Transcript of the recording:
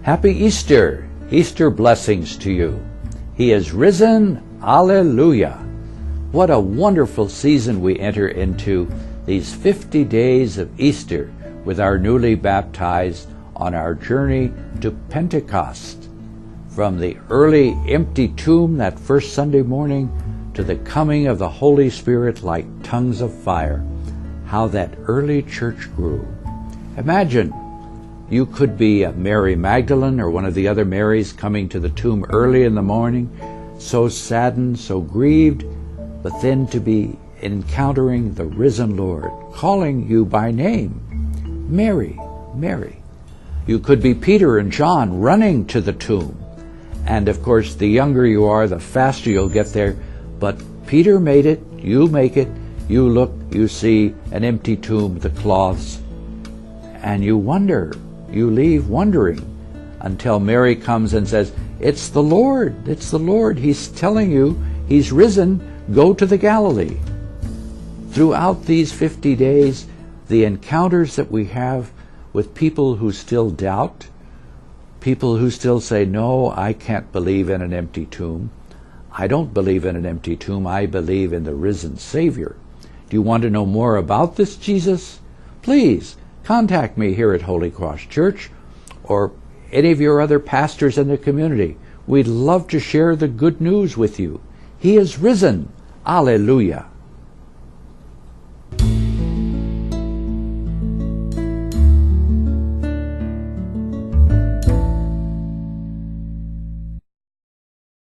Happy Easter! Easter blessings to you. He is risen. Alleluia! What a wonderful season we enter into, these 50 days of Easter with our newly baptized on our journey to Pentecost. From the early empty tomb that first Sunday morning to the coming of the Holy Spirit like tongues of fire, how that early church grew. Imagine you could be a Mary Magdalene or one of the other Marys coming to the tomb early in the morning, so saddened, so grieved, but then to be encountering the risen Lord, calling you by name, Mary, Mary. You could be Peter and John running to the tomb. And of course, the younger you are, the faster you'll get there. But Peter made it, you make it, you look, you see an empty tomb, the cloths, and you wonder, you leave wondering until Mary comes and says, it's the Lord, it's the Lord. He's telling you, He's risen, go to the Galilee. Throughout these 50 days, the encounters that we have with people who still doubt, people who still say, no, I can't believe in an empty tomb. I don't believe in an empty tomb. I believe in the risen Savior. Do you want to know more about this Jesus? Please contact me here at Holy Cross Church or any of your other pastors in the community. We'd love to share the good news with you. He is risen. Alleluia.